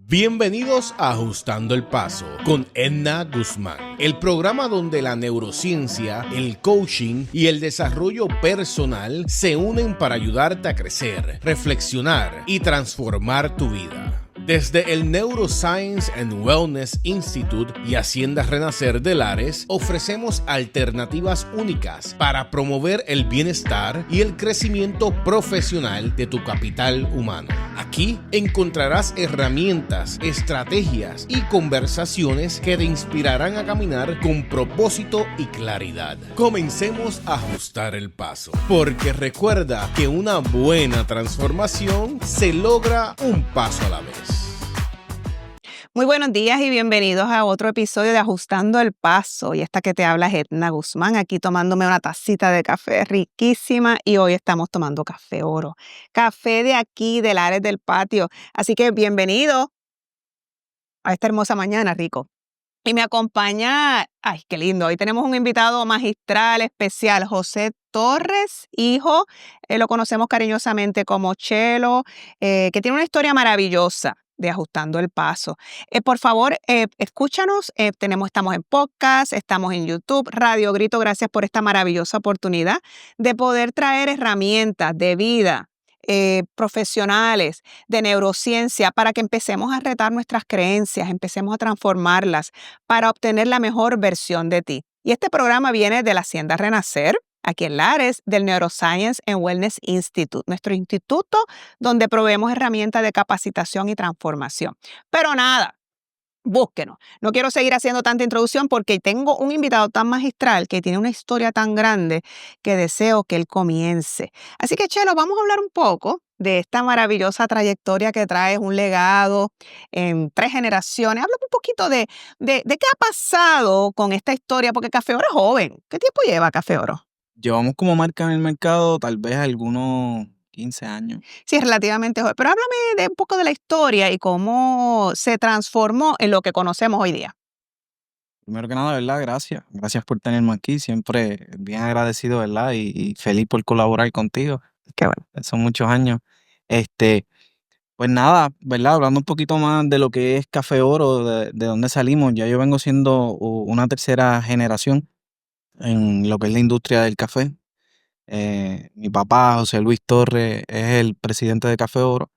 Bienvenidos a Ajustando el Paso con Edna Guzmán, el programa donde la neurociencia, el coaching y el desarrollo personal se unen para ayudarte a crecer, reflexionar y transformar tu vida. Desde el Neuroscience and Wellness Institute y Hacienda Renacer de Lares, ofrecemos alternativas únicas para promover el bienestar y el crecimiento profesional de tu capital humano. Aquí encontrarás herramientas, estrategias y conversaciones que te inspirarán a caminar con propósito y claridad. Comencemos a ajustar el paso, porque recuerda que una buena transformación se logra un paso a la vez. Muy buenos días y bienvenidos a otro episodio de Ajustando el Paso. Y esta que te habla es Edna Guzmán, aquí tomándome una tacita de café riquísima y hoy estamos tomando café oro. Café de aquí, del Lares del Patio. Así que bienvenido a esta hermosa mañana, Rico. Y me acompaña, ay, qué lindo, hoy tenemos un invitado magistral, especial, José Torres, hijo, lo conocemos cariñosamente como Chelo, que tiene una historia maravillosa de Ajustando el Paso. Por favor, escúchanos, estamos en podcast, estamos en YouTube, Radio Grito, gracias por esta maravillosa oportunidad de poder traer herramientas de vida, profesionales de neurociencia para que empecemos a retar nuestras creencias, empecemos a transformarlas para obtener la mejor versión de ti. Y este programa viene de la Hacienda Renacer, aquí en Lares, del Neuroscience and Wellness Institute, nuestro instituto donde proveemos herramientas de capacitación y transformación. Pero nada, búsquenos. No quiero seguir haciendo tanta introducción porque tengo un invitado tan magistral que tiene una historia tan grande que deseo que él comience. Así que, Chelo, vamos a hablar un poco de esta maravillosa trayectoria que traes, un legado en 3 generaciones. Háblame un poquito de qué ha pasado con esta historia, porque Café Oro es joven. ¿Qué tiempo lleva Café Oro? Llevamos como marca en el mercado tal vez algunos 15 años. Sí, es relativamente joven. Pero háblame de un poco de la historia y cómo se transformó en lo que conocemos hoy día. Primero que nada, ¿verdad? Gracias. Gracias por tenerme aquí. Siempre bien agradecido, ¿verdad? Y feliz por colaborar contigo. Qué bueno. Son muchos años. Pues nada, ¿verdad? Hablando un poquito más de lo que es Café Oro, de dónde salimos. Ya yo vengo siendo una tercera generación en lo que es la industria del café. Mi papá, José Luis Torres, es el presidente de Café Oro.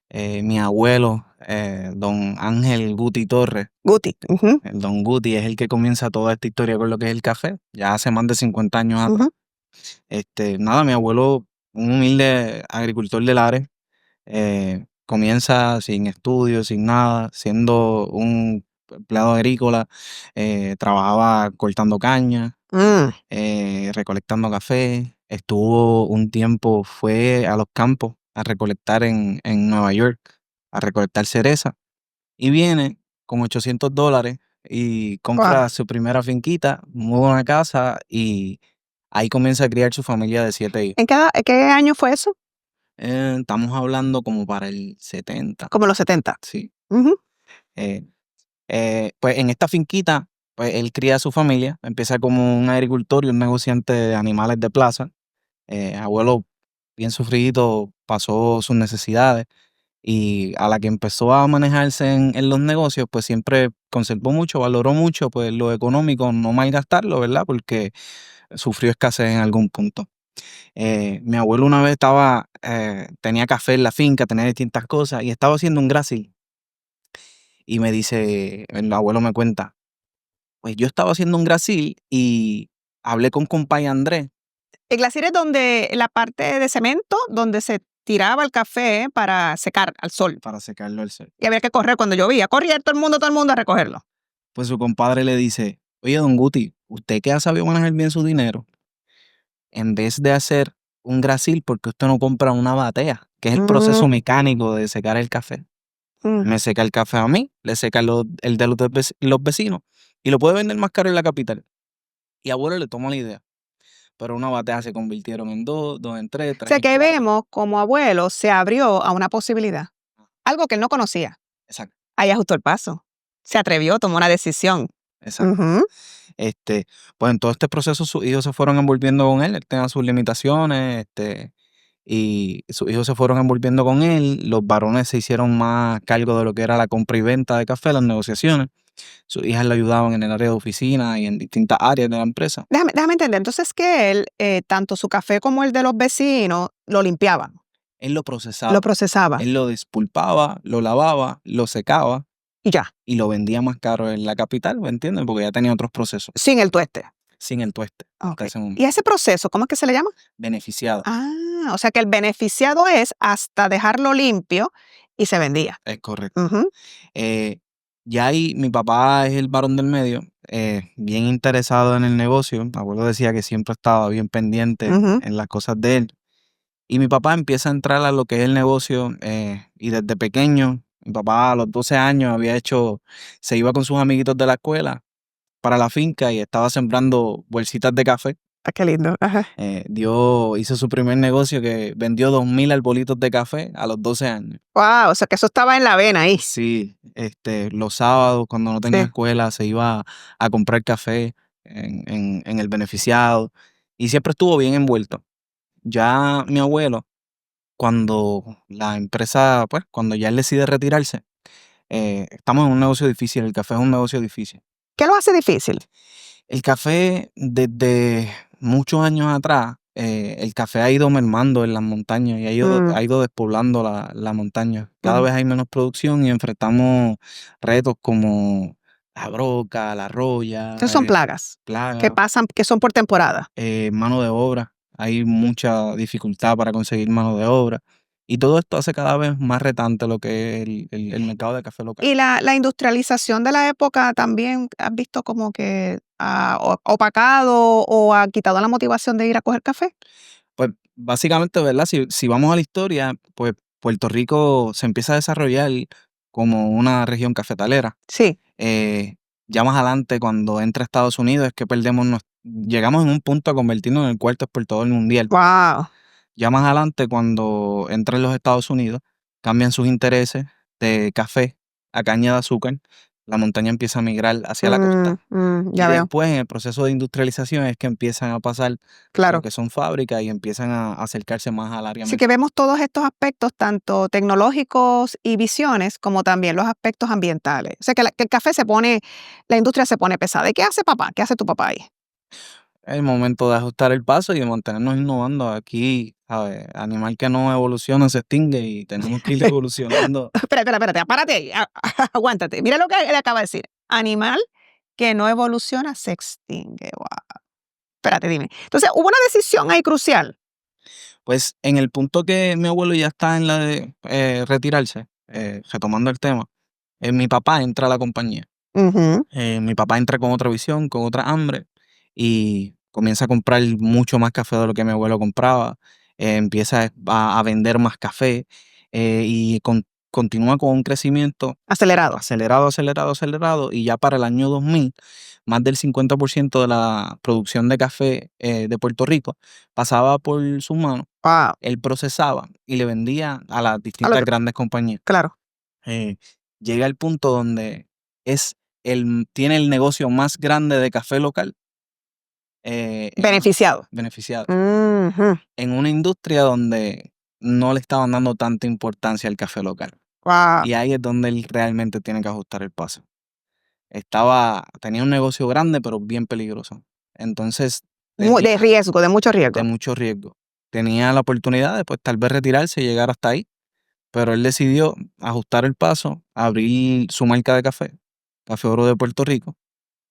Mi abuelo, don Ángel Guti Torres, Guti. el don Guti, es el que comienza toda esta historia con lo que es el café, ya hace más de 50 años atrás. Nada, mi abuelo, un humilde agricultor de Lares, comienza sin estudios, sin nada, siendo un empleado agrícola, trabajaba cortando caña, recolectando café, estuvo un tiempo, fue a los campos a recolectar en Nueva York, a recolectar cereza, y viene con $800 y compra Wow. su primera finquita, muda a una casa y ahí comienza a criar su familia de 7 hijos. ¿Qué año fue eso? Estamos hablando como para el 70, Como los 70. sí. Ujú. Eh, pues en esta finquita, pues él cría a su familia, empieza como un agricultor y un negociante de animales de plaza. Abuelo bien sufrido, pasó sus necesidades y a la que empezó a manejarse en los negocios, pues siempre conservó mucho, valoró mucho pues lo económico, no malgastarlo, ¿verdad? Porque sufrió escasez en algún punto. Mi abuelo una vez tenía café en la finca, tenía distintas cosas y estaba haciendo un grásil. Y me dice, el abuelo me cuenta, pues yo estaba haciendo un grásil y hablé con compay Andrés. El glaciar es donde la parte de cemento donde se tiraba el café para secar al sol. Para secarlo al sol. Y había que correr cuando llovía. Corría todo el mundo a recogerlo. Pues su compadre le dice, oye, don Guti, usted que ha sabido manejar bien su dinero, en vez de hacer un grásil, ¿por qué usted no compra una batea? Que es el proceso mecánico de secar el café. Me seca el café a mí, le seca el de los vecinos y lo puede vender más caro en la capital. Y abuelo le tomó la idea. Pero una batea se convirtieron en dos en tres, O tres sea en que cuatro. vemos como abuelo se abrió a una posibilidad. Algo que él no conocía. Exacto, Ahí ajustó el paso. Se atrevió, tomó una decisión. exacto. Ujú. Pues en todo este proceso sus hijos se fueron envolviendo con él tenía sus limitaciones, y sus hijos se fueron envolviendo con él. Los varones se hicieron más cargo de lo que era la compra y venta de café, las negociaciones. Sus hijas le ayudaban en el área de oficina y en distintas áreas de la empresa. Déjame entender, entonces que él, tanto su café como el de los vecinos, lo limpiaban, Él lo lo procesaba, procesaba él lo despulpaba, lo lavaba, lo secaba y ya, y lo vendía más caro en la capital, ¿me entiendes? Porque ya tenía otros procesos, sin el tueste. sin el tueste, hasta Ok. ese momento. ¿Y ese proceso, cómo es que se le llama? Beneficiado, O sea que el beneficiado es hasta dejarlo limpio y se vendía. es correcto. Ujú, Ya ahí mi papá es el varón del medio, bien interesado en el negocio. Mi abuelo decía que siempre estaba bien pendiente ujú. en las cosas de él. Y mi papá empieza a entrar a lo que es el negocio y desde pequeño, mi papá a los 12 años se iba con sus amiguitos de la escuela para la finca y estaba sembrando bolsitas de café. Qué lindo. Ajá. Hizo su primer negocio que vendió 2.000 arbolitos de café a los 12 años. Wow, o sea que eso estaba en la vena ahí. Sí, los sábados cuando no tenía Sí. escuela se iba a comprar café en el beneficiado y siempre estuvo bien envuelto. Ya mi abuelo, cuando la empresa, pues cuando ya él decide retirarse, estamos en un negocio difícil, el café es un negocio difícil. ¿Qué lo hace difícil? El café desde muchos años atrás, el café ha ido mermando en las montañas y Mm, ha ido despoblando la montaña. Cada mm. vez hay menos producción y enfrentamos retos como la broca, la roya, Esas son plagas que plagas, pasan, que son por temporada. mano de obra. Hay mucha dificultad para conseguir mano de obra. Y todo esto hace cada vez más retante lo que es el mercado de café local. Y la industrialización de la época también, ¿has visto como que ha opacado o ha quitado la motivación de ir a coger café? Pues básicamente, ¿verdad? Si vamos a la historia, pues Puerto Rico se empieza a desarrollar como una región cafetalera. Sí. Eh, ya más adelante, cuando entra Estados Unidos, es que llegamos en un punto a convertirnos en el cuarto exportador mundial. Wow. Ya más adelante, cuando entran los Estados Unidos, cambian sus intereses de café a caña de azúcar, la montaña empieza a migrar hacia la costa. Y Ya veo. después, en el proceso de industrialización, es que empiezan a pasar lo Claro. que son fábricas y empiezan a acercarse más al área Así que vemos todos estos aspectos, tanto tecnológicos y visiones, como también los aspectos ambientales. O sea que, que el café la industria se pone pesada. ¿Y qué hace papá? ¿Qué hace tu papá ahí? Es el momento de ajustar el paso y de mantenernos innovando. Aquí, ¿sabes? Animal que no evoluciona se extingue y tenemos que ir evolucionando. Espérate, párate ahí, aguántate. Mira lo que él acaba de decir. Animal que no evoluciona se extingue. Wow. Espérate, dime. Entonces, hubo una decisión ahí crucial. Pues en el punto que mi abuelo ya está en la de retirarse, retomando el tema, mi papá entra a la compañía. Ujú. Mi papá entra con otra visión, con otra hambre y comienza a comprar mucho más café de lo que mi abuelo compraba. Empieza a vender más café continúa con un crecimiento Acelerado. acelerado y ya para el año 2000, más del 50% de la producción de café de Puerto Rico pasaba por sus manos. Wow. Él procesaba y le vendía a las A distintas grandes compañías. claro. Eh, Llega al punto donde tiene el negocio más grande de café local Beneficiado. beneficiado Ujú. en una industria donde no le estaban dando tanta importancia al café local. Wow. Y ahí es donde él realmente tiene que ajustar el paso. Tenía un negocio grande, pero bien peligroso. Entonces, De riesgo, de mucho de riesgo. mucho riesgo. Tenía la oportunidad de, pues, tal vez retirarse y llegar hasta ahí, pero él decidió ajustar el paso, abrir su marca de café, Café Oro de Puerto Rico,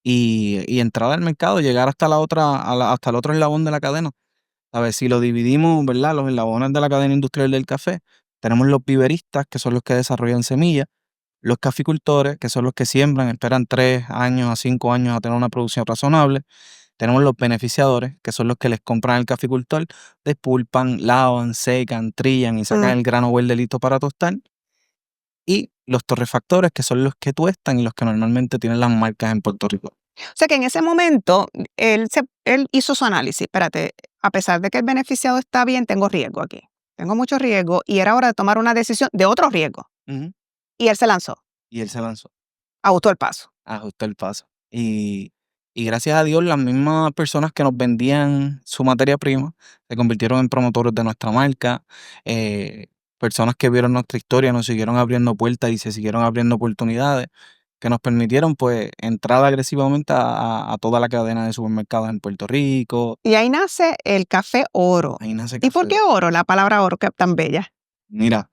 y entrar al mercado, llegar hasta hasta el otro eslabón de la cadena. A ver, si lo dividimos, ¿verdad? Los eslabones de la cadena industrial del café, tenemos los viveristas, que son los que desarrollan semillas, los caficultores, que son los que siembran, esperan 3 años a 5 años a tener una producción razonable. Tenemos los beneficiadores, que son los que les compran al caficultor, despulpan, lavan, secan, trillan y sacan Mm. el grano verde listo para tostar. Y los torrefactores, que son los que tuestan y los que normalmente tienen las marcas en Puerto Rico. O sea que en ese momento él hizo su análisis. Espérate, a pesar de que el beneficiado está bien, tengo riesgo aquí. Tengo mucho riesgo y era hora de tomar una decisión de otro riesgo. Ujú. Y él se lanzó, Y él se lanzó, ajustó el paso. ajustó el paso. Y Y gracias a Dios, las mismas personas que nos vendían su materia prima se convirtieron en promotores de nuestra marca. Personas que vieron nuestra historia nos siguieron abriendo puertas y se siguieron abriendo oportunidades que nos permitieron pues entrar agresivamente a toda la cadena de supermercados en Puerto Rico. Y ahí nace el Café Oro. Ahí nace ¿Y por Café qué Oro. oro? La palabra oro, que tan bella. Mira,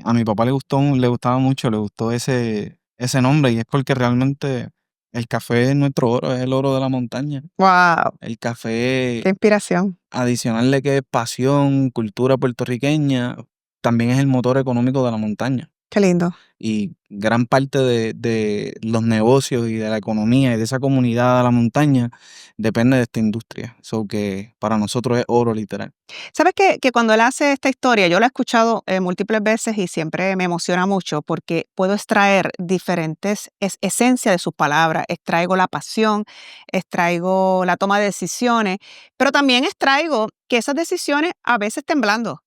a mi papá le gustaba mucho, le gustó ese nombre, y es porque realmente el café es nuestro oro, es el oro de la montaña. ¡Wow! El ¡Qué café, inspiración! adicional de que es pasión, cultura puertorriqueña, también es el motor económico de la montaña. ¡Qué lindo! Y gran parte de los negocios y de la economía y de esa comunidad de la montaña depende de esta industria. So que para nosotros es oro literal. ¿Sabes que cuando él hace esta historia, yo la he escuchado múltiples veces y siempre me emociona mucho porque puedo extraer diferentes esencias de sus palabras, extraigo la pasión, extraigo la toma de decisiones, pero también extraigo que esas decisiones a veces temblando.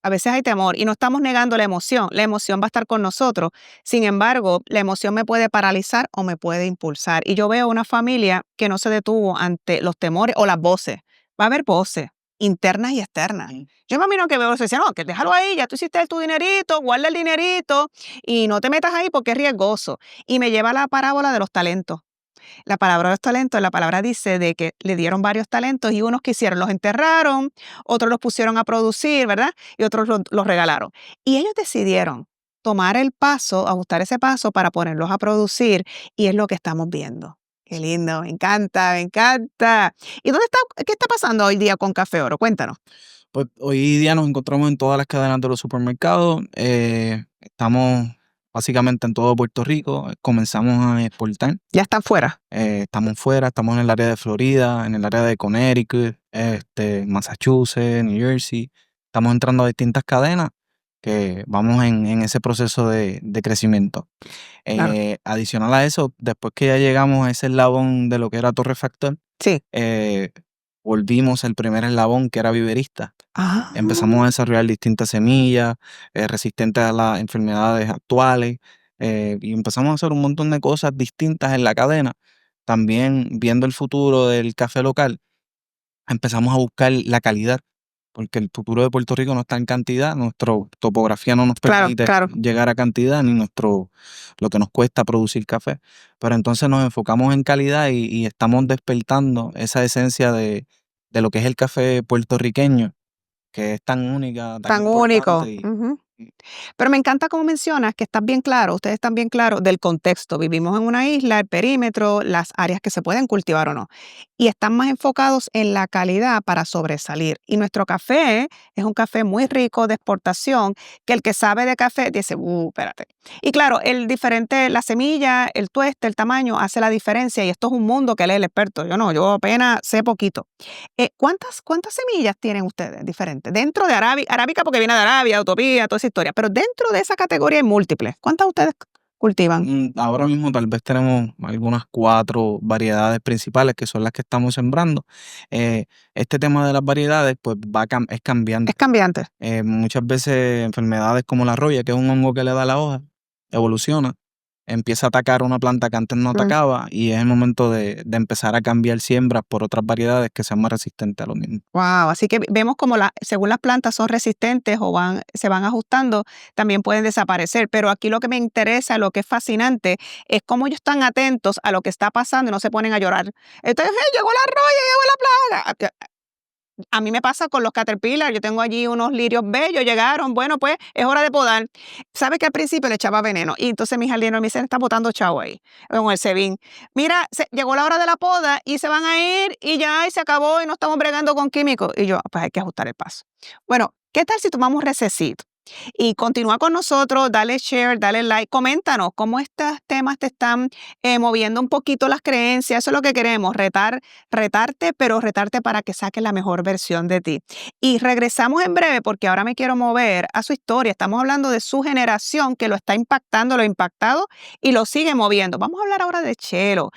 A veces hay temor y no estamos negando la emoción va a estar con nosotros. Sin embargo, la emoción me puede paralizar o me puede impulsar. Y yo veo una familia que no se detuvo ante los temores o las voces. Va a haber voces internas y externas. Yo me imagino que veo, decía, no, que déjalo ahí, ya tú hiciste tu dinerito, guarda el dinerito y no te metas ahí porque es riesgoso. Y me lleva a la parábola de los talentos. La palabra de los talentos, la palabra dice de que le dieron varios talentos y unos que hicieron, los enterraron, otros los pusieron a producir, ¿verdad? Y otros los regalaron. Y ellos decidieron tomar el paso, ajustar ese paso para ponerlos a producir y es lo que estamos viendo. Qué lindo, me encanta, me encanta. ¿Y qué está pasando hoy día con Café Oro? Cuéntanos. Pues hoy día nos encontramos en todas las cadenas de los supermercados. Estamos básicamente en todo Puerto Rico. Comenzamos a exportar. Ya están fuera. Estamos fuera, estamos en el área de Florida, en el área de Connecticut, Massachusetts, New Jersey. Estamos entrando a distintas cadenas que vamos en ese proceso de crecimiento. Claro. Adicional a eso, después que ya llegamos a ese eslabón de lo que era torrefactor, Sí. volvimos al primer eslabón, que era viverista. Ah, Empezamos a desarrollar distintas semillas resistentes a las enfermedades actuales, y empezamos a hacer un montón de cosas distintas en la cadena. También viendo el futuro del café local, empezamos a buscar la calidad, porque el futuro de Puerto Rico no está en cantidad, nuestra topografía no nos claro, permite claro. llegar a cantidad, ni lo que nos cuesta producir café. Pero entonces nos enfocamos en calidad y estamos despertando esa esencia de lo que es el café puertorriqueño, que es tan única, tan Tan único. importante. Ujú. Pero me encanta cómo mencionas que estás bien claro, ustedes están bien claros del contexto. Vivimos en una isla, el perímetro, las áreas que se pueden cultivar o no. Y están más enfocados en la calidad para sobresalir. Y nuestro café es un café muy rico de exportación, que el que sabe de café dice, espérate. Y claro, la semilla, el tueste, el tamaño hace la diferencia y esto es un mundo que lee el experto. Yo no, yo apenas sé poquito. ¿Cuántas semillas tienen ustedes diferentes? Dentro de arábica porque viene de Arabia, Utopía, toda esa historia, pero dentro de esa categoría hay múltiples. ¿Cuántas ustedes cultivan? Ahora mismo tal vez tenemos algunas 4 variedades principales que son las que estamos sembrando. Este tema de las variedades pues es cambiante. Es cambiante. Muchas veces enfermedades como la roya, que es un hongo que le da a la hoja, evoluciona, empieza a atacar una planta que antes no Mm. atacaba, y es el momento de empezar a cambiar siembras por otras variedades que sean más resistentes a lo mismo. Wow, así que vemos como según las plantas son resistentes o se van ajustando, también pueden desaparecer. Pero aquí lo que me interesa, lo que es fascinante, es cómo ellos están atentos a lo que está pasando y no se ponen a llorar. Entonces, "Hey, llegó la roya, llegó la plaga". A mí me pasa con los caterpillar, yo tengo allí unos lirios bellos, llegaron, bueno, pues es hora de podar. ¿Sabe que al principio le echaba veneno? Y entonces mis jardineros me dicen, está botando chavo ahí, con el sebín. Mira, llegó la hora de la poda y se van a ir y ya, y se acabó y no estamos bregando con químicos. Y yo, pues hay que ajustar el paso. Bueno, ¿qué tal si tomamos recesito? Y continúa con nosotros, dale share, dale like, coméntanos cómo estos temas te están moviendo un poquito las creencias. Eso es lo que queremos, retarte, pero retarte para que saques la mejor versión de ti. Y regresamos en breve porque ahora me quiero mover a su historia. Estamos hablando de su generación que lo está impactando, lo ha impactado y lo sigue moviendo. Vamos a hablar ahora de Chelo,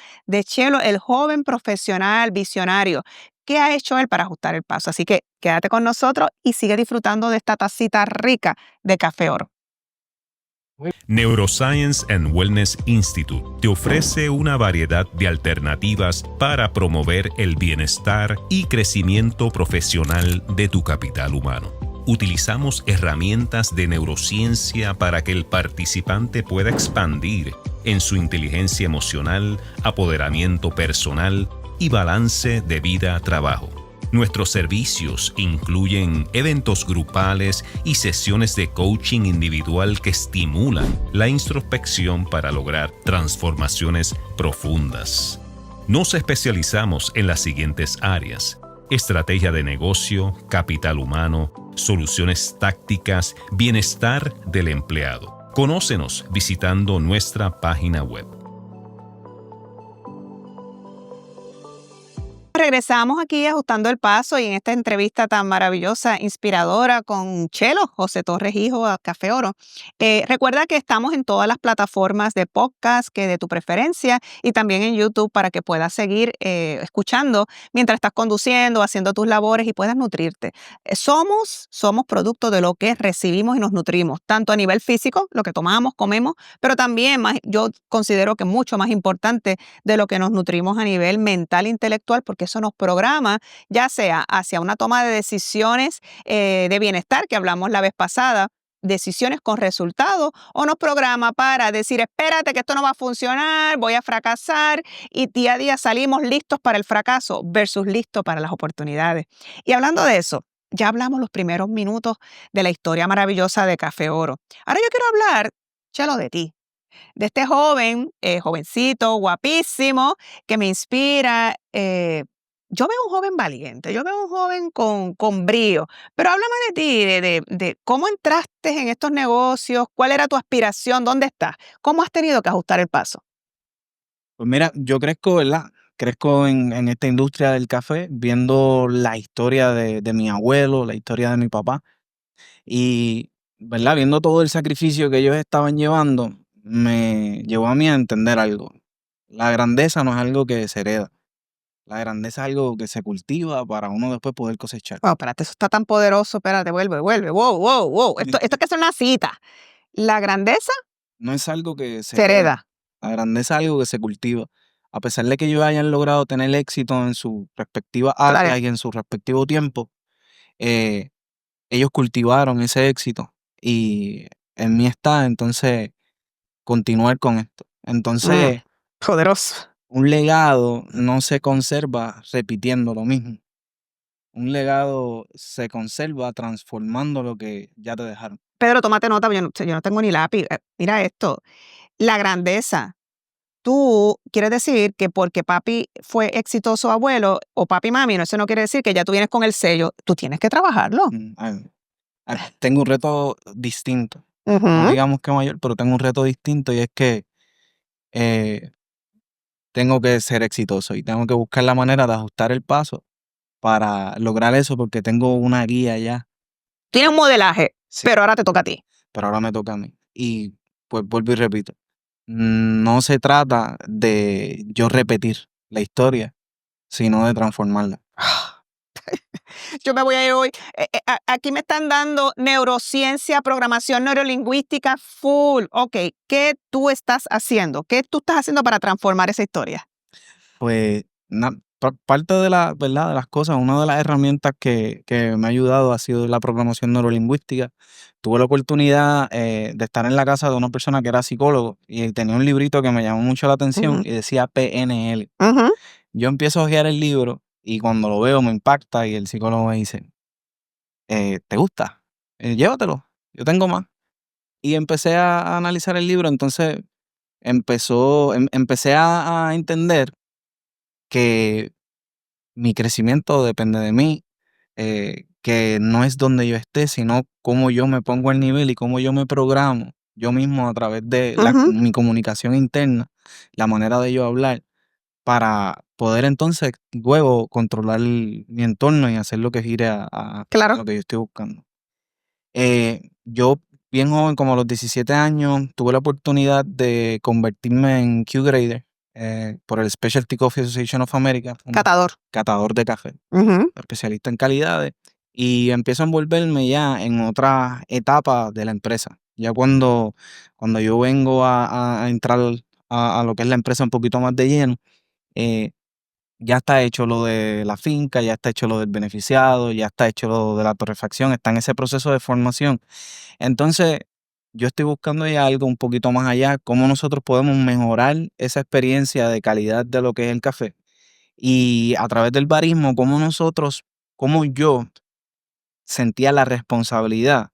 el joven profesional visionario. ¿Qué ha hecho él para ajustar el paso? Así que quédate con nosotros y sigue disfrutando de esta tacita rica de Café Oro. Neuroscience and Wellness Institute te ofrece una variedad de alternativas para promover el bienestar y crecimiento profesional de tu capital humano. Utilizamos herramientas de neurociencia para que el participante pueda expandir en su inteligencia emocional, apoderamiento personal y balance de vida-trabajo. Nuestros servicios incluyen eventos grupales y sesiones de coaching individual que estimulan la introspección para lograr transformaciones profundas. Nos especializamos en las siguientes áreas: estrategia de negocio, capital humano, soluciones tácticas, bienestar del empleado. Conócenos visitando nuestra página web. Regresamos aquí ajustando el paso y en esta entrevista tan maravillosa, inspiradora con Chelo, José Torres Hijo, a Café Oro. Recuerda que estamos en todas las plataformas de podcast que de tu preferencia y también en YouTube para que puedas seguir escuchando mientras estás conduciendo, haciendo tus labores y puedas nutrirte. Somos producto de lo que recibimos y nos nutrimos, tanto a nivel físico, lo que tomamos, comemos, pero también yo considero que mucho más importante de lo que nos nutrimos a nivel mental e intelectual, porque eso nos programa, ya sea hacia una toma de decisiones de bienestar, que hablamos la vez pasada, decisiones con resultados, o nos programa para decir, espérate que esto no va a funcionar, voy a fracasar, y día a día salimos listos para el fracaso versus listos para las oportunidades. Y hablando de eso, ya hablamos los primeros minutos de la historia maravillosa de Café Oro. Ahora yo quiero hablar, Chelo, de ti. De este joven, jovencito, guapísimo, que me inspira. Yo veo un joven valiente, yo veo un joven con brío, pero háblame de ti, de cómo entraste en estos negocios, cuál era tu aspiración, dónde estás, cómo has tenido que ajustar el paso. Pues mira, yo crezco, ¿verdad? Crezco en esta industria del café, viendo la historia de mi abuelo, la historia de mi papá, y, ¿verdad? Viendo todo el sacrificio que ellos estaban llevando, me llevó a mí a entender algo. La grandeza no es algo que se hereda. La grandeza es algo que se cultiva para uno después poder cosechar. Wow, espérate, eso está tan poderoso, espérate, vuelve, wow. Esto es que es una cita. La grandeza No es algo que se se hereda. La grandeza es algo que se cultiva. A pesar de que ellos hayan logrado tener éxito en su respectiva área Claro. y en su respectivo tiempo, ellos cultivaron ese éxito y en mí está entonces continuar con esto. Entonces, Poderoso. un legado no se conserva repitiendo lo mismo. Un legado se conserva transformando lo que ya te dejaron. Pedro, tómate nota, yo no tengo ni lápiz. Mira esto, la grandeza. Tú quieres decir que porque papi fue exitoso abuelo o papi mami, no, eso no quiere decir que ya tú vienes con el sello. Tú tienes que trabajarlo. Tengo un reto distinto. No Ujú. digamos que mayor, pero tengo un reto distinto y es que tengo que ser exitoso y tengo que buscar la manera de ajustar el paso para lograr eso porque tengo una guía ya. Tienes un modelaje, Sí, pero ahora te toca a ti. pero ahora me toca a mí. Y pues vuelvo y repito, no se trata de yo repetir la historia, sino de transformarla. Yo me voy a ir hoy. Aquí me están dando neurociencia, programación neurolingüística full. Ok, ¿qué tú estás haciendo? ¿Qué tú estás haciendo para transformar esa historia? Pues parte de ¿verdad? De las cosas, una de las herramientas que me ha ayudado ha sido la programación neurolingüística. Tuve la oportunidad de estar en la casa de una persona que era psicólogo y tenía un librito que me llamó mucho la atención y decía PNL. Ujú. Yo empiezo a hojear el libro y cuando lo veo me impacta y el psicólogo me dice, ¿te gusta? Llévatelo, yo tengo más. Y empecé a analizar el libro, entonces empecé a entender que mi crecimiento depende de mí, que no es donde yo esté, sino cómo yo me pongo al nivel y cómo yo me programo yo mismo a través de Ujú. mi comunicación interna, la manera de yo hablar, para poder entonces luego controlar mi entorno y hacer lo que gire a Claro. lo que yo estoy buscando. Yo, bien joven, como a los 17 años, tuve la oportunidad de convertirme en Q-Grader por el Specialty Coffee Association of America, un Catador. catador de café, Ujú. especialista en calidades, y empiezo a envolverme ya en otra etapa de la empresa. Ya cuando yo vengo a entrar a lo que es la empresa un poquito más de lleno, eh, ya está hecho lo de la finca, ya está hecho lo del beneficiado, ya está hecho lo de la torrefacción, está en ese proceso de formación. Entonces, yo estoy buscando ya algo un poquito más allá, cómo nosotros podemos mejorar esa experiencia de calidad de lo que es el café. Y a través del barismo, cómo yo sentía la responsabilidad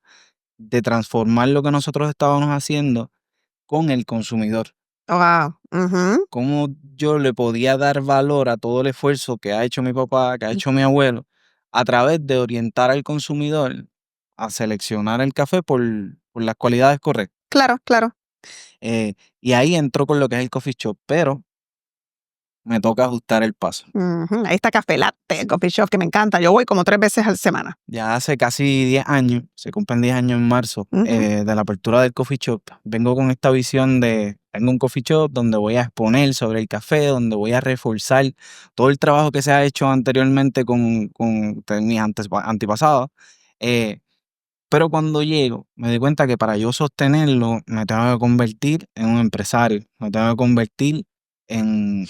de transformar lo que nosotros estábamos haciendo con el consumidor. Wow. Ujú. Cómo yo le podía dar valor a todo el esfuerzo que ha hecho mi papá, que ha hecho mi abuelo, a través de orientar al consumidor a seleccionar el café por las cualidades correctas. Claro, claro. Y ahí entró con lo que es el coffee shop, pero me toca ajustar el paso. Ujú. Ahí está Café Latte, el coffee shop que me encanta. Yo voy como 3 veces a la semana. Ya hace casi 10 años, se cumplen 10 años en marzo, Ujú. de la apertura del coffee shop. Vengo con esta visión de, tengo un coffee shop donde voy a exponer sobre el café, donde voy a reforzar todo el trabajo que se ha hecho anteriormente con mis antepasados. eh, pero cuando llego, me di cuenta que para yo sostenerlo, me tengo que convertir en un empresario, me tengo que convertir en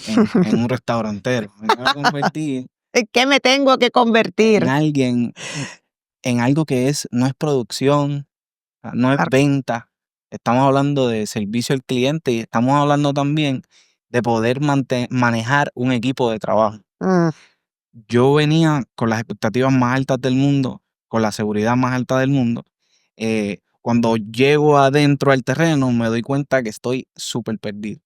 un restaurantero, me tengo que convertir ¿En qué me tengo que en convertir? alguien, en algo que no es producción, no es Claro. venta. Estamos hablando de servicio al cliente y estamos hablando también de poder manejar un equipo de trabajo. Mm. Yo venía con las expectativas más altas del mundo, con la seguridad más alta del mundo. Cuando llego adentro al terreno, me doy cuenta que estoy súper perdido.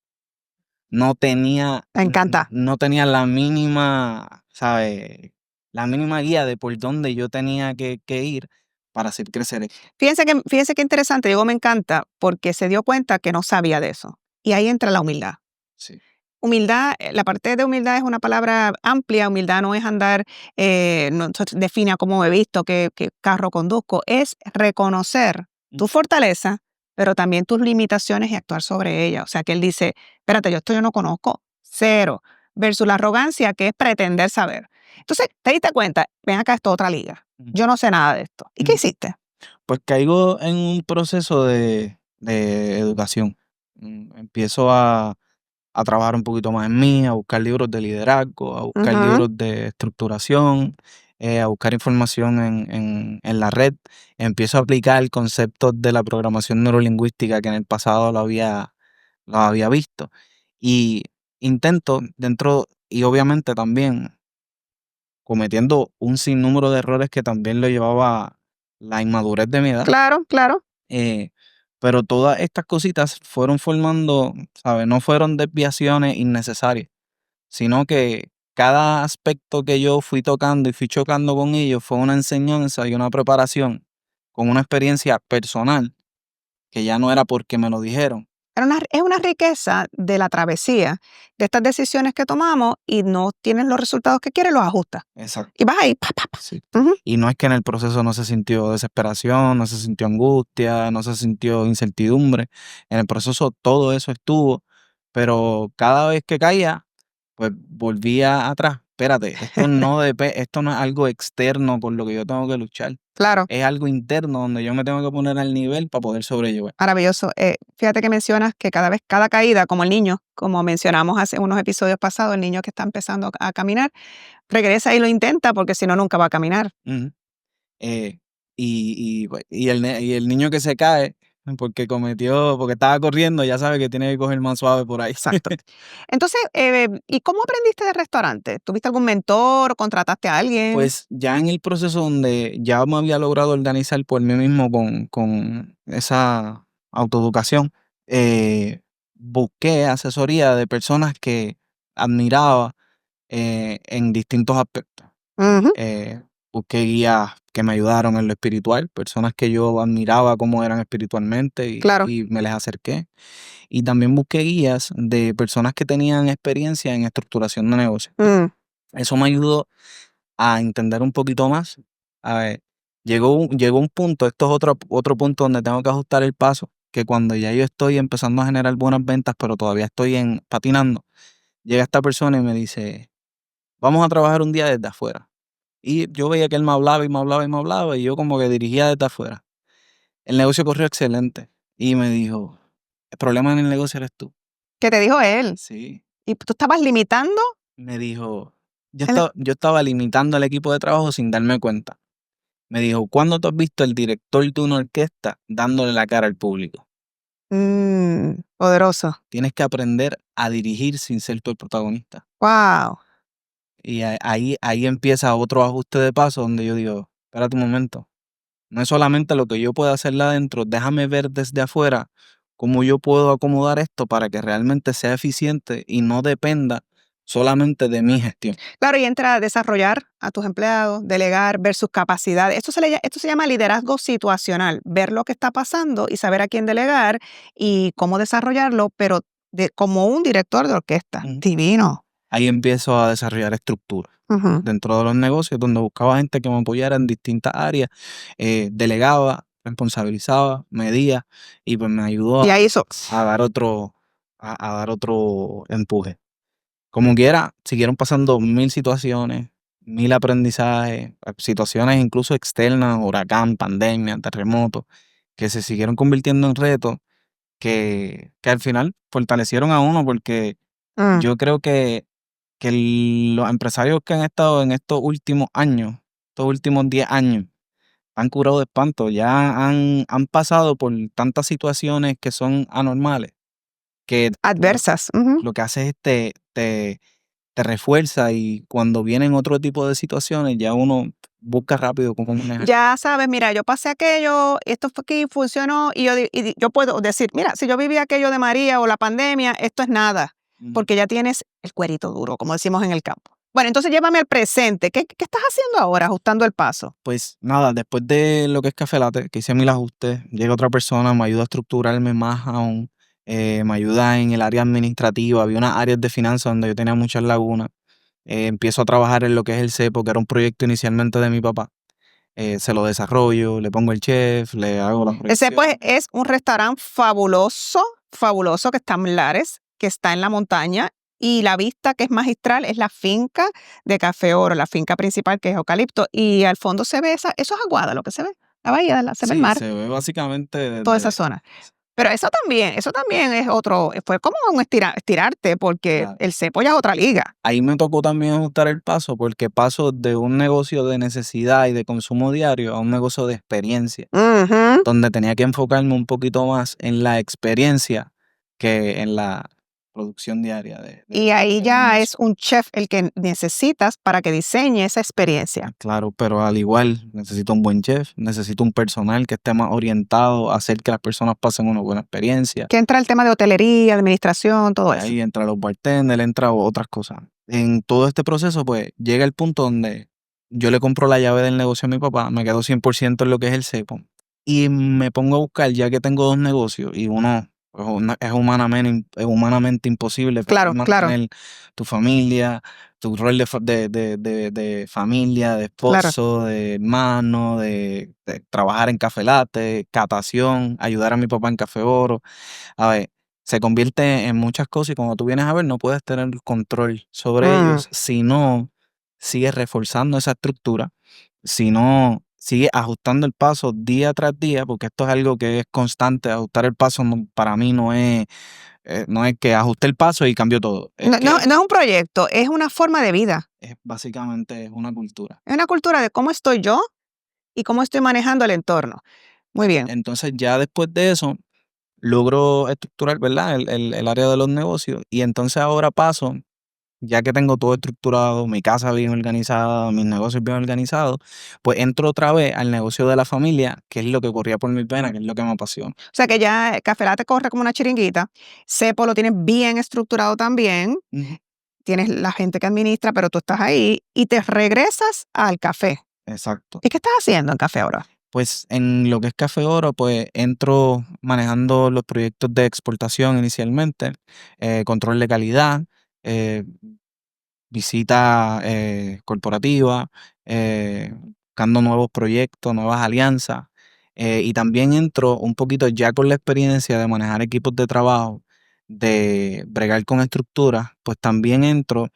No tenía, Me encanta. no tenía la mínima, ¿sabes? La mínima guía de por dónde yo tenía que ir para hacer crecer esto. Fíjense qué interesante, digo me encanta, porque se dio cuenta que no sabía de eso. Y ahí entra la humildad. Sí. Humildad, la parte de humildad es una palabra amplia. Humildad no es andar, no se define a cómo me visto, qué carro conduzco. Es reconocer tu fortaleza, pero también tus limitaciones y actuar sobre ellas. O sea, que él dice, espérate, esto yo no conozco, cero. Versus la arrogancia, que es pretender saber. Entonces, te diste cuenta, ven acá, esto es otra liga. Ujú. Yo no sé nada de esto. ¿Y qué Ujú. hiciste? Pues caigo en un proceso de educación. Empiezo a trabajar un poquito más en mí, a buscar libros de liderazgo, a buscar Ujú. libros de estructuración, a buscar información en la red. Empiezo a aplicar conceptos de la programación neurolingüística que en el pasado lo había visto. Y intento y obviamente también cometiendo un sinnúmero de errores que también lo llevaba la inmadurez de mi edad. Claro, claro. Eh, pero todas estas cositas fueron formando, ¿sabes? No fueron desviaciones innecesarias, sino que cada aspecto que yo fui tocando y fui chocando con ellos fue una enseñanza y una preparación con una experiencia personal que ya no era porque me lo dijeron. Es una riqueza de la travesía, de estas decisiones que tomamos y no tienes los resultados que quieres, los ajustas. Exacto. Y vas ahí, pa, pa, pa. Sí. Ujú. Y no es que en el proceso no se sintió desesperación, no se sintió angustia, no se sintió incertidumbre. En el proceso todo eso estuvo, pero cada vez que caía, pues volvía atrás. Espérate, esto no es algo externo por lo que yo tengo que luchar. Claro, Es algo interno donde yo me tengo que poner al nivel para poder sobrellevar. maravilloso. Fíjate que mencionas que cada caída, como el niño, como mencionamos hace unos episodios pasados, el niño que está empezando a caminar, regresa y lo intenta porque si no, nunca va a caminar. Ujú. Eh, y el niño que se cae porque estaba corriendo, ya sabe que tiene que coger más suave por ahí. Exacto. Entonces, ¿y cómo aprendiste de restaurante? ¿Tuviste algún mentor? ¿Contrataste a alguien? Pues ya en el proceso donde ya me había logrado organizar por mí mismo con esa autoeducación, busqué asesoría de personas que admiraba en distintos aspectos. Ujú. Busqué guías que me ayudaron en lo espiritual, personas que yo admiraba cómo eran espiritualmente Claro. y me les acerqué. Y también busqué guías de personas que tenían experiencia en estructuración de negocios. Mm. Eso me ayudó a entender un poquito más. A ver, llegó un punto, esto es otro punto donde tengo que ajustar el paso, que cuando ya yo estoy empezando a generar buenas ventas, pero todavía estoy patinando, llega esta persona y me dice, vamos a trabajar un día desde afuera. Y yo veía que él me hablaba y me hablaba y me hablaba y yo como que dirigía desde afuera. El negocio corrió excelente. y me dijo, el problema en el negocio eres tú. ¿Qué te dijo él? Sí. ¿Y tú estabas limitando? Me dijo, El- yo estaba limitando al equipo de trabajo sin darme cuenta. Me dijo, ¿cuándo tú has visto al director de una orquesta dándole la cara al público? Poderoso. Tienes que aprender a dirigir sin ser tú el protagonista. Wow. Y ahí empieza otro ajuste de paso donde yo digo, espérate un momento, no es solamente lo que yo pueda hacer adentro, déjame ver desde afuera cómo yo puedo acomodar esto para que realmente sea eficiente y no dependa solamente de mi gestión. Claro, y entra a desarrollar a tus empleados, delegar, ver sus capacidades. Esto se llama liderazgo situacional, ver lo que está pasando y saber a quién delegar y cómo desarrollarlo, pero como un director de orquesta. Ujú. Divino. Ahí empiezo a desarrollar estructura Ujú. dentro de los negocios, donde buscaba gente que me apoyara en distintas áreas, delegaba, responsabilizaba, medía y pues me ayudó Y ahí hizo. a dar a dar otro empuje. Como quiera, siguieron pasando 1000 situaciones, 1000 aprendizajes, situaciones incluso externas, huracán, pandemia, terremoto, que se siguieron convirtiendo en retos que al final fortalecieron a uno porque Mm. yo creo que los empresarios que han estado en estos últimos años, estos últimos 10 años, han curado de espanto, ya han pasado por tantas situaciones que son anormales, que Adversas. Ujú. lo que hace es te refuerza y cuando vienen otro tipo de situaciones ya uno busca rápido cómo manejar. Ya sabes, mira, yo pasé aquello, esto fue aquí, funcionó, y yo puedo decir, mira, si yo viví aquello de María o la pandemia, esto es nada, Ujú. porque ya tienes el cuerito duro, como decimos en el campo. Bueno, entonces llévame al presente. ¿Qué estás haciendo ahora, ajustando el paso? Pues nada, después de lo que es Café Latte, que hice 1000 ajustes, llega otra persona, me ayuda a estructurarme más aún, me ayuda en el área administrativa, había unas áreas de finanzas donde yo tenía muchas lagunas. Empiezo a trabajar en lo que es el CEPO, que era un proyecto inicialmente de mi papá. Se lo desarrollo, le pongo el chef, le hago la Ese pues proyección. es un restaurante fabuloso, fabuloso, que está en Lares, que está en la montaña, y la vista que es magistral es la finca de Café Oro, la finca principal que es Eucalipto, y al fondo se ve eso es Aguada lo que se ve, la bahía, se ve el Sí, mar, se ve básicamente toda esa desde... zona. Pero eso también es otro, fue como un estirarte, porque Claro. el cepo ya es otra liga. Ahí me tocó también ajustar el paso porque paso de un negocio de necesidad y de consumo diario a un negocio de experiencia, Ujú. donde tenía que enfocarme un poquito más en la experiencia que en la producción diaria Y ahí de un ya es negocio. un chef el que necesitas para que diseñe esa experiencia. Claro, pero al igual necesito un buen chef, necesito un personal que esté más orientado a hacer que las personas pasen una buena experiencia. Que entra el tema de hotelería, administración, todo Y eso. ahí entra los bartenders, entra otras cosas. En todo este proceso, pues llega el punto donde yo le compro la llave del negocio a mi papá, me quedo 100% en lo que es el cepo y me pongo a buscar, ya que tengo dos negocios y uno pues, es humanamente imposible poder Claro, claro, mantener tu familia, tu rol de familia, de claro. esposo, de hermano, de trabajar en Café Latte, catación, ayudar a mi papá en Café Oro. A ver, se convierte en muchas cosas y cuando tú vienes a ver no puedes tener el control sobre Mm. ellos si no sigues reforzando esa estructura, si no sigues ajustando el paso día tras día, porque esto es algo que es constante, ajustar el paso para mí no es que ajuste el paso y cambio todo, es No, no, que no es un proyecto, es una forma de vida. es básicamente es una cultura. Es una cultura de cómo estoy yo y cómo estoy manejando el entorno. Muy bien. Entonces ya después de eso logro estructurar, ¿verdad? El área de los negocios y entonces ahora paso. Ya que tengo todo estructurado, mi casa bien organizada, mis negocios bien organizados, pues entro otra vez al negocio de la familia, que es lo que corría por mi pena, que es lo que me apasiona. O sea que ya Café Latte corre como una chiringuita. Cepo lo tienes bien estructurado también. Ujú. Tienes la gente que administra, pero tú estás ahí y te regresas al café. Exacto. ¿Y qué estás haciendo en café ahora? Pues en lo que es Café Oro, pues entro manejando los proyectos de exportación inicialmente, control de calidad, eh, visita corporativa, buscando nuevos proyectos, nuevas alianzas. Y también entro un poquito ya con la experiencia de manejar equipos de trabajo, de bregar con estructuras, pues también entro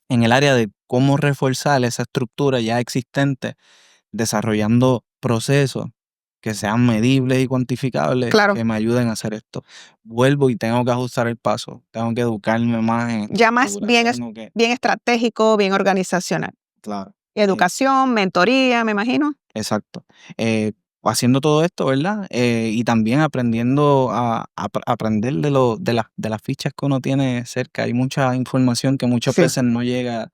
en el área de cómo reforzar esa estructura ya existente, desarrollando procesos que sean medibles y cuantificables, Claro. que me ayuden a hacer esto. Vuelvo y tengo que ajustar el paso, tengo que educarme más en Ya más bien, tengo que, bien estratégico, bien organizacional. claro, Educación, mentoría, me imagino. exacto. Haciendo todo esto, ¿verdad? Y también aprendiendo a aprender de las fichas que uno tiene cerca. Hay mucha información que muchas Sí. veces no llega.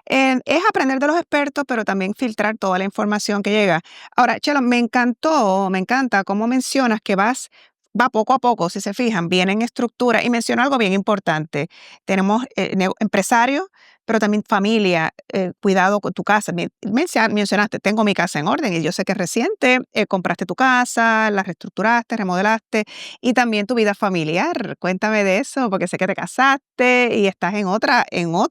Es aprender de los expertos, pero también filtrar toda la información que llega. Ahora, Chelo, me encanta cómo mencionas que va poco a poco, si se fijan, viene en estructura. Y menciona algo bien importante. Tenemos empresarios, pero también familia, cuidado con tu casa. Mencionaste, tengo mi casa en orden y yo sé que es reciente, compraste tu casa, la reestructuraste, remodelaste y también tu vida familiar. Cuéntame de eso, porque sé que te casaste y estás en otra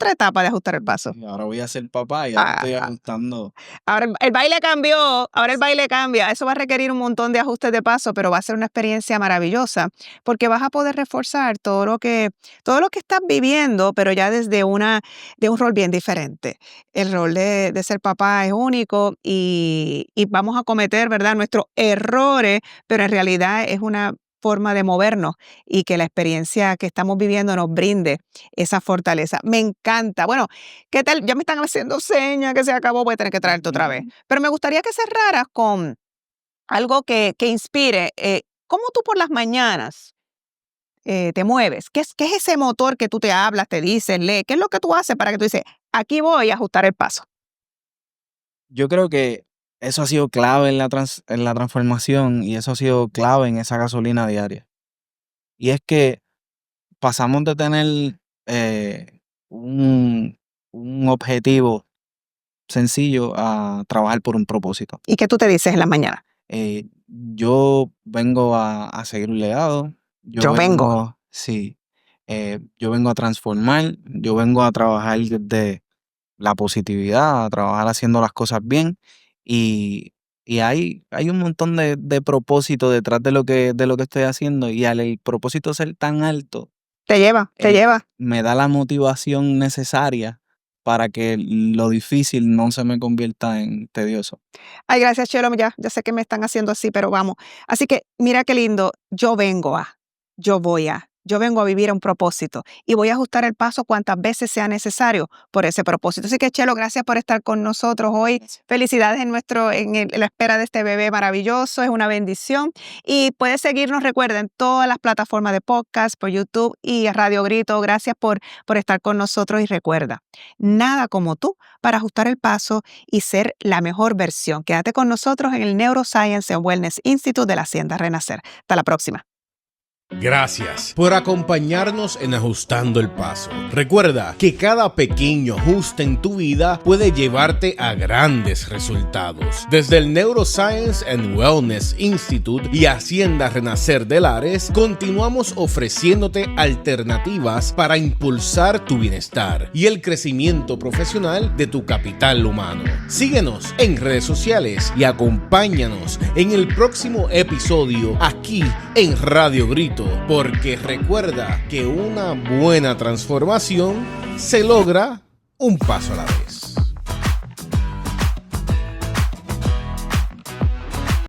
etapa de ajustar el paso. Y ahora voy a ser papá y ahora estoy Ah, ajustando. Ahora el baile cambió, ahora el baile cambia. Eso va a requerir un montón de ajustes de paso, pero va a ser una experiencia maravillosa porque vas a poder reforzar todo lo que estás viviendo, pero ya desde de un rol bien diferente. El rol de ser papá es único y vamos a cometer, ¿verdad?, nuestros errores, pero en realidad es una forma de movernos y que la experiencia que estamos viviendo nos brinde esa fortaleza. Me encanta. Bueno, ¿qué tal? Ya me están haciendo señas que se acabó, voy a tener que traerte otra vez. Pero me gustaría que cerraras con algo que inspire. ¿Cómo tú por las mañanas te mueves? ¿Qué es ese motor que tú te hablas, te dices, lees? ¿Qué es lo que tú haces para que tú dices, aquí voy a ajustar el paso? Yo creo que eso ha sido clave en la transformación y eso ha sido clave en esa gasolina diaria. Y es que pasamos de tener un objetivo sencillo a trabajar por un propósito. ¿Y qué tú te dices en la mañana? Yo vengo a seguir un legado. Yo vengo. Sí. Yo vengo a transformar. Yo vengo a trabajar desde la positividad, a trabajar haciendo las cosas bien. Y hay un montón de propósito detrás de lo que estoy haciendo. Y al el propósito ser tan alto, Te lleva. me da la motivación necesaria para que lo difícil no se me convierta en tedioso. Ay, gracias, Chelo. Ya sé que me están haciendo así, pero vamos. Así que mira qué lindo. Yo vengo a vivir a un propósito y voy a ajustar el paso cuantas veces sea necesario por ese propósito. Así que, Chelo, gracias por estar con nosotros hoy. Felicidades en la espera de este bebé maravilloso. Es una bendición. Y puedes seguirnos, recuerda, en todas las plataformas de podcast, por YouTube y Radio Grito. Gracias por estar con nosotros y recuerda, nada como tú para ajustar el paso y ser la mejor versión. Quédate con nosotros en el Neuroscience and Wellness Institute de la Hacienda Renacer. Hasta la próxima. Gracias por acompañarnos en Ajustando el Paso. Recuerda que cada pequeño ajuste en tu vida puede llevarte a grandes resultados. Desde el Neuroscience and Wellness Institute y Hacienda Renacer de Lares, continuamos ofreciéndote alternativas para impulsar tu bienestar y el crecimiento profesional de tu capital humano. Síguenos en redes sociales y acompáñanos en el próximo episodio aquí en Radio Grito. Porque recuerda que una buena transformación se logra un paso a la vez.